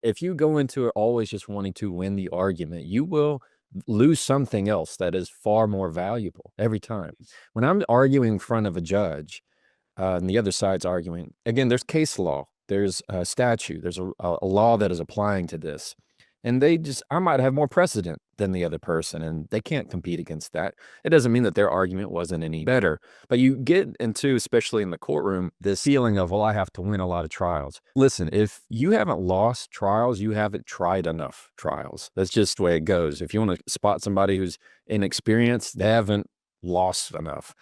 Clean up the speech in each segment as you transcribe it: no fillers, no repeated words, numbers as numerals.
If you go into it always just wanting to win the argument, you will lose something else that is far more valuable every time. When I'm arguing in front of a judge, and the other side's arguing, again, there's case law, there's a statute, there's a law that is applying to this. And I might have more precedent than the other person, and they can't compete against that. It doesn't mean that their argument wasn't any better. But you get into, especially in the courtroom, this feeling of, well, I have to win a lot of trials. Listen, if you haven't lost trials, you haven't tried enough trials. That's just the way it goes. If you want to spot somebody who's inexperienced, they haven't lost enough.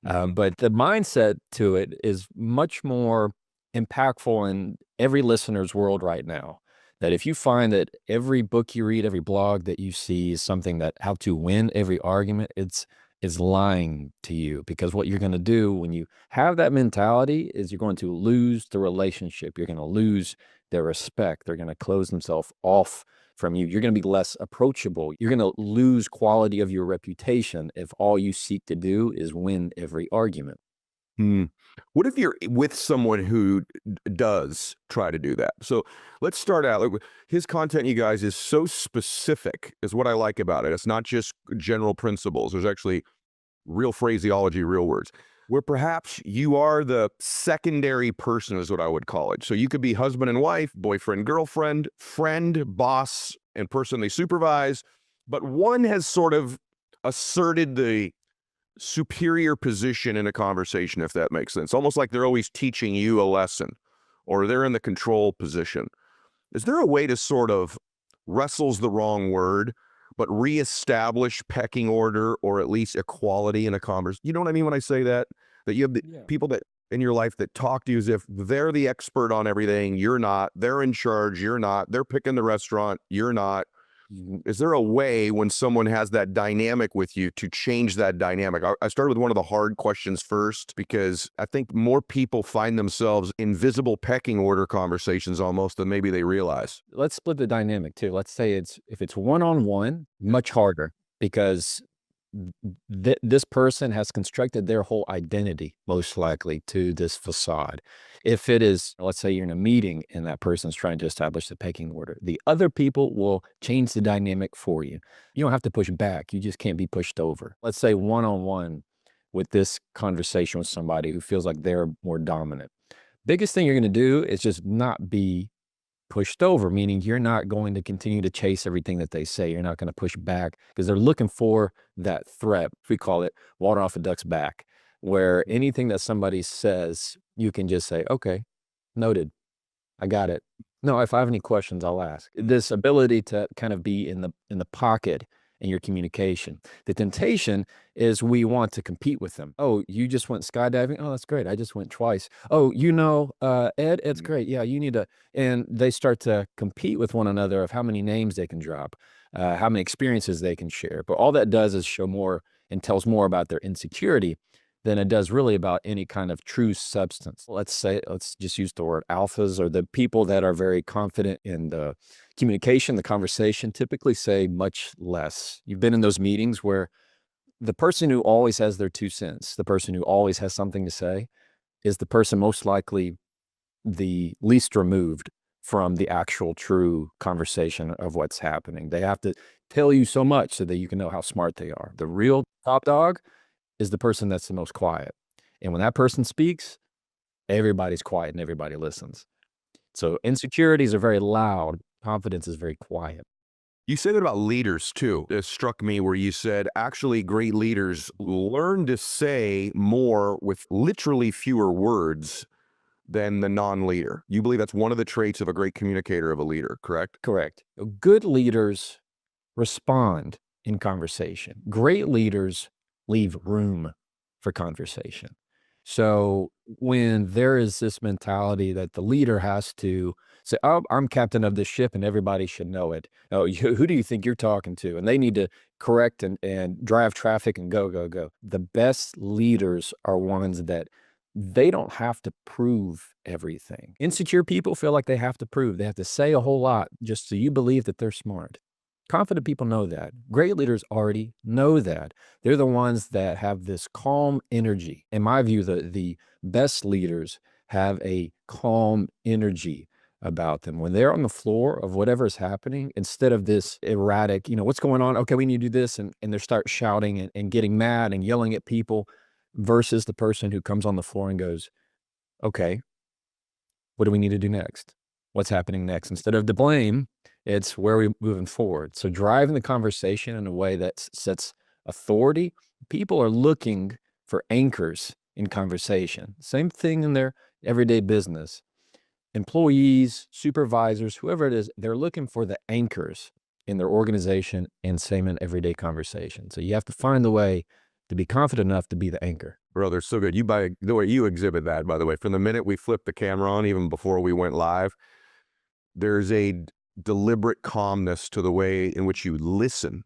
But the mindset to it is much more impactful in every listener's world right now. That if you find that every book you read, every blog that you see is something that how to win every argument, it's is lying to you, because what you're going to do when you have that mentality is you're going to lose the relationship. You're going to lose their respect. They're going to close themselves off from you. You're going to be less approachable. You're going to lose quality of your reputation if all you seek to do is win every argument. Hmm. What if you're with someone who does try to do that? So let's start out. Like, his content, you guys, is so specific, is what I like about it. It's not just general principles. There's actually real phraseology, real words, where perhaps you are the secondary person, is what I would call it. So you could be husband and wife, boyfriend, girlfriend, friend, boss, and person they supervise. But one has sort of asserted the superior position in a conversation, if that makes sense. Almost like they're always teaching you a lesson, or they're in the control position. Is there a way to sort of, wrestle's the wrong word, but reestablish pecking order or at least equality in a conversation? You know what I mean when I say that? That you have the Yeah. people that in your life that talk to you as if they're the expert on everything. You're not. They're in charge. You're not. They're picking the restaurant. You're not. Is there a way when someone has that dynamic with you to change that dynamic? I started with one of the hard questions first because I think more people find themselves in visible pecking order conversations almost than maybe they realize. Let's split the dynamic too. Let's say if it's one-on-one, much harder, because this person has constructed their whole identity most likely to this facade. If it is, let's say you're in a meeting and that person's trying to establish the pecking order, the other people will change the dynamic for you. You don't have to push back. You just can't be pushed over. Let's say one-on-one with this conversation with somebody who feels like they're more dominant. Biggest thing you're going to do is just not be pushed over, meaning you're not going to continue to chase everything that they say. You're not going to push back because they're looking for that threat. We call it water off a duck's back, where anything that somebody says, you can just say, okay, noted. I got it. No, if I have any questions, I'll ask. This ability to kind of be in the pocket in your communication. The temptation is we want to compete with them. Oh, you just went skydiving? Oh, that's great. I just went twice. Oh, Ed's great. Yeah, you need to. And they start to compete with one another of how many names they can drop, how many experiences they can share. But all that does is show more and tells more about their insecurity than it does really about any kind of true substance. Let's just use the word alphas, or the people that are very confident in the communication, the conversation, typically say much less. You've been in those meetings where the person who always has their 2 cents, the person who always has something to say, is the person most likely the least removed from the actual true conversation of what's happening. They have to tell you so much so that you can know how smart they are. The real top dog is the person that's the most quiet. And when that person speaks, everybody's quiet and everybody listens. So insecurities are very loud. Confidence is very quiet. You said that about leaders too. It struck me where you said actually great leaders learn to say more with literally fewer words than the non-leader. You believe that's one of the traits of a great communicator, of a leader, correct? Correct. Good leaders respond in conversation. Great leaders leave room for conversation. So when there is this mentality that the leader has to say, "Oh, I'm captain of this ship and everybody should know it. Oh, who do you think you're talking to?" And they need to correct and drive traffic and go, go, go. The best leaders are ones that they don't have to prove everything. Insecure people feel like they have to prove. They have to say a whole lot just so you believe that they're smart. Confident people know that. Great leaders already know that. They're the ones that have this calm energy. In my view, the best leaders have a calm energy. about them. When they're on the floor of whatever is happening, instead of this erratic, what's going on? Okay, we need to do this. And they start shouting and getting mad and yelling at people versus the person who comes on the floor and goes, okay, what do we need to do next? What's happening next? Instead of the blame, it's where are we moving forward? So driving the conversation in a way that sets authority. People are looking for anchors in conversation. Same thing in their everyday business. Employees, supervisors, whoever it is, they're looking for the anchors in their organization and same in everyday conversation. So you have to find the way to be confident enough to be the anchor. Brother, so good. The way you exhibit that, by the way, from the minute we flipped the camera on, even before we went live, there's a deliberate calmness to the way in which you listen.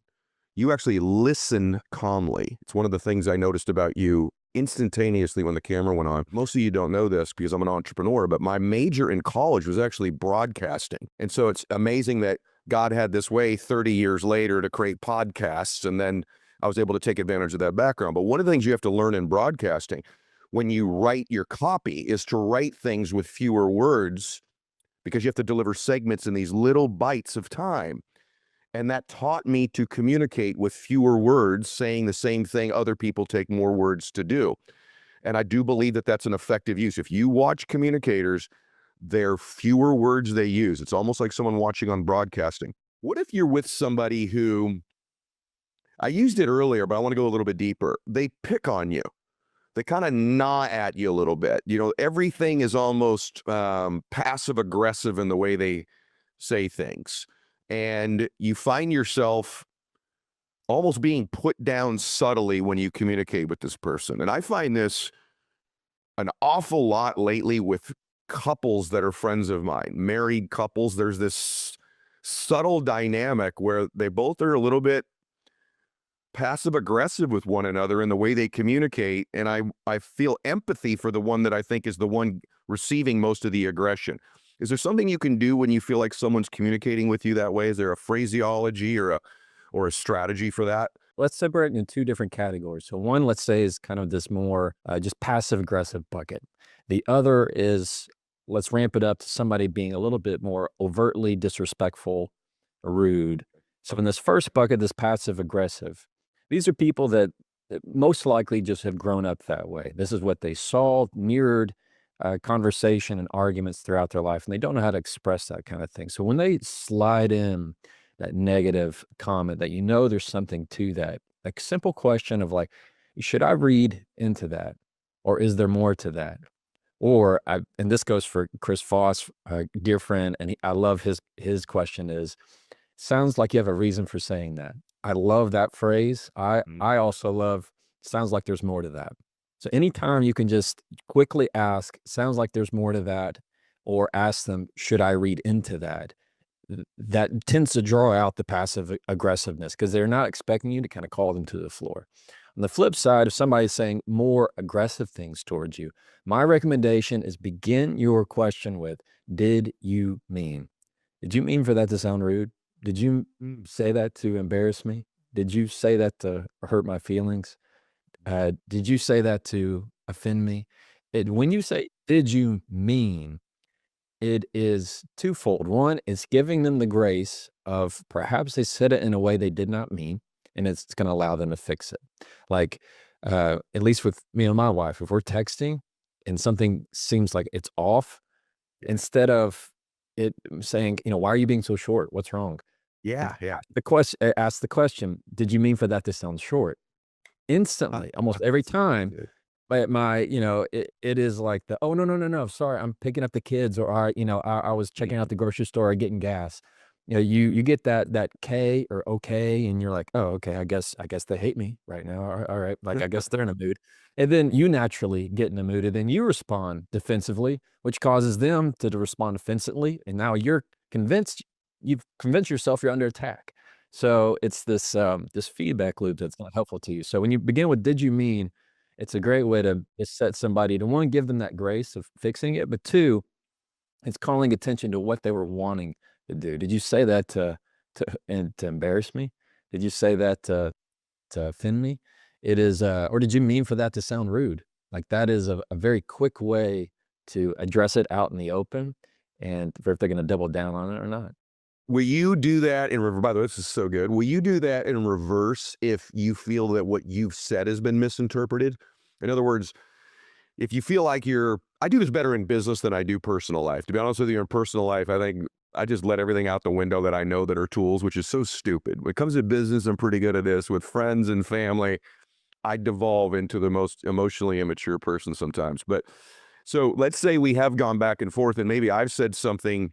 You actually listen calmly. It's one of the things I noticed about you instantaneously when the camera went on. Most of you don't know this because I'm an entrepreneur, but my major in college was actually broadcasting. And so it's amazing that God had this way 30 years later to create podcasts, and then I was able to take advantage of that background. But one of the things you have to learn in broadcasting when you write your copy is to write things with fewer words, because you have to deliver segments in these little bites of time. And that taught me to communicate with fewer words, saying the same thing other people take more words to do. And I do believe that that's an effective use. If you watch communicators, they're fewer words they use. It's almost like someone watching on broadcasting. What if you're with somebody who, I used it earlier, but I want to go a little bit deeper. They pick on you. They kind of gnaw at you a little bit. Everything is almost passive aggressive in the way they say things. And you find yourself almost being put down subtly when you communicate with this person. And I find this an awful lot lately with couples that are friends of mine, married couples. There's this subtle dynamic where they both are a little bit passive aggressive with one another in the way they communicate. And I feel empathy for the one that I think is the one receiving most of the aggression. Is there something you can do when you feel like someone's communicating with you that way? Is there a phraseology or a strategy for that? Let's separate it into two different categories. So one, let's say, is kind of this more just passive aggressive bucket. The other is, let's ramp it up to somebody being a little bit more overtly disrespectful or rude. So in this first bucket, this passive aggressive, these are people that most likely just have grown up that way. This is what they saw, mirrored conversation and arguments throughout their life, and they don't know how to express that kind of thing. So when they slide in that negative comment that there's something to that, a simple question of like, should I read into that? Or is there more to that? Or, and this goes for Chris Voss, a dear friend, and I love his question is, sounds like you have a reason for saying that. I love that phrase. I also love, sounds like there's more to that. So anytime you can just quickly ask, sounds like there's more to that, or ask them, should I read into that? That tends to draw out the passive aggressiveness because they're not expecting you to kind of call them to the floor. On the flip side, if somebody's saying more aggressive things towards you, my recommendation is begin your question with, did you mean? Did you mean for that to sound rude? Did you say that to embarrass me? Did you say that to hurt my feelings? Did you say that to offend me? When you say, did you mean, it is twofold. One is giving them the grace of perhaps they said it in a way they did not mean, and it's going to allow them to fix it. Like, at least with me and my wife, if we're texting and something seems like it's off, instead of it saying, why are you being so short? What's wrong? Yeah, yeah. Ask the question, did you mean for that to sound short? Instantly, almost every time, it is like oh, no, sorry, I'm picking up the kids, or I was checking out the grocery store or getting gas. You get that K or okay, and you're like, oh, okay, I guess they hate me right now. All right, like I guess they're in a mood, and then you naturally get in a mood, and then you respond defensively, which causes them to respond offensively, and now you've convinced yourself you're under attack. So it's this feedback loop that's not helpful to you. So when you begin with "Did you mean?", it's a great way to just set somebody to, one, give them that grace of fixing it, but two, it's calling attention to what they were wanting to do. Did you say that to embarrass me? Did you say that to offend me? It is, or did you mean for that to sound rude? Like that is a very quick way to address it out in the open. and if they're going to double down on it or not. Will you do that in reverse? By the way, this is so good. Will you do that in reverse if you feel that what you've said has been misinterpreted? In other words, if you feel like I do this better in business than I do personal life. To be honest with you, in personal life, I think I just let everything out the window that I know that are tools, which is so stupid. When it comes to business, I'm pretty good at this. With friends and family, I devolve into the most emotionally immature person sometimes. But so let's say we have gone back and forth, and maybe I've said something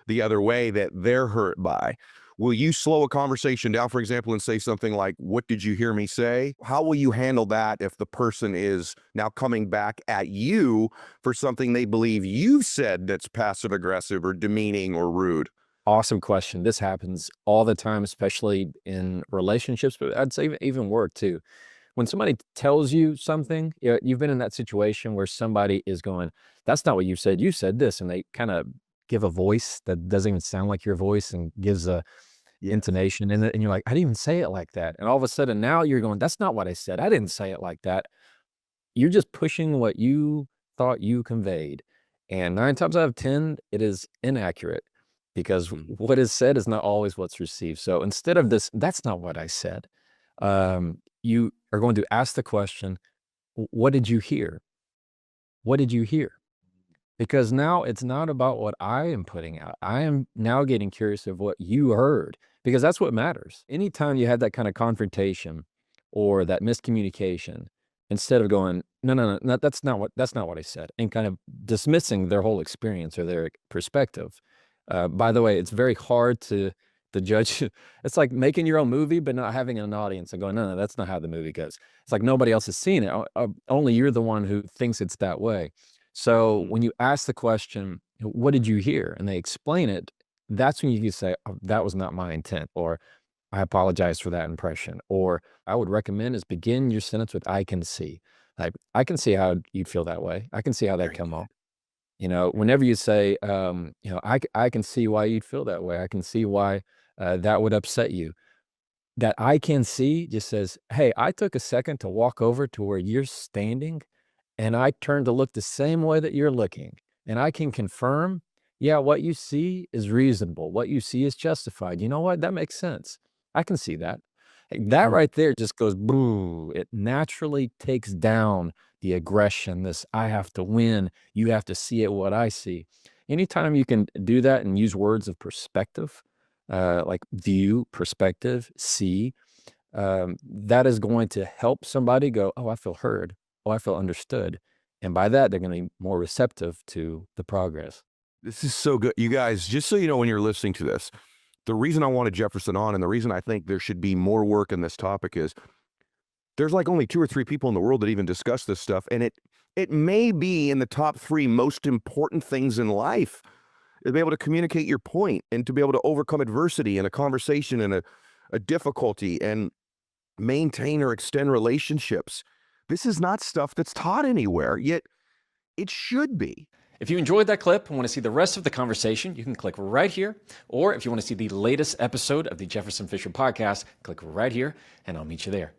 the other way that they're hurt by. Will you slow a conversation down, for example, and say something like, "What did you hear me say?" How will you handle that if the person is now coming back at you for something they believe you said that's passive aggressive or demeaning or rude? Awesome question. This happens all the time, especially in relationships, but I'd say even work too. When somebody tells you something, you've been in that situation where somebody is going, "That's not what you said. You said this," and they kind of give a voice that doesn't even sound like your voice and gives a Yes. intonation in it, and you're like, "I didn't even say it like that." And all of a sudden now you're going, "That's not what I said. I didn't say it like that." You're just pushing what you thought you conveyed. And 9 times out of 10, it is inaccurate because Mhm. what is said is not always what's received. So instead of this, "That's not what I said," you are going to ask the question, What did you hear? What did you hear?" Because now it's not about what I am putting out. I am now getting curious of what you heard because that's what matters. Anytime you had that kind of confrontation or that miscommunication, instead of going, no, no, no, no, that's not what I said, and kind of dismissing their whole experience or their perspective. By the way, it's very hard to judge. It's like making your own movie, but not having an audience and going, no, no, that's not how the movie goes. It's like nobody else has seen it. Only you're the one who thinks it's that way. So Mhm. when you ask the question, "What did you hear?" and they explain it, that's when you can say, "Oh, that was not my intent," or "I apologize for that impression," or I would recommend is begin your sentence with, "I can see." Like, "I can see how you'd feel that way. I can see how that'd Very come off." good. Whenever you say, I can see why you'd feel that way. I can see why, that would upset you." That "I can see" just says, "Hey, I took a second to walk over to where you're standing and I turn to look the same way that you're looking, and I can confirm, yeah, what you see is reasonable. What you see is justified. You know what? That makes sense. I can see that." Like, that Mm. right there just goes boo. It naturally takes down the aggression, this "I have to win. You have to see it what I see." Anytime you can do that and use words of perspective, like view, perspective, see, that is going to help somebody go, "Oh, I feel heard. Oh, I feel understood." And by that, they're gonna be more receptive to the progress. This is so good. You guys, just so you know when you're listening to this, the reason I wanted Jefferson on and the reason I think there should be more work in this topic is there's like only 2 or 3 people in the world that even discuss this stuff, and it may be in the top 3 most important things in life to be able to communicate your point and to be able to overcome adversity in a conversation and a difficulty and maintain or extend relationships. This is not stuff that's taught anywhere, yet it should be. If you enjoyed that clip and want to see the rest of the conversation, you can click right here. Or if you want to see the latest episode of the Jefferson Fisher podcast, click right here, and I'll meet you there.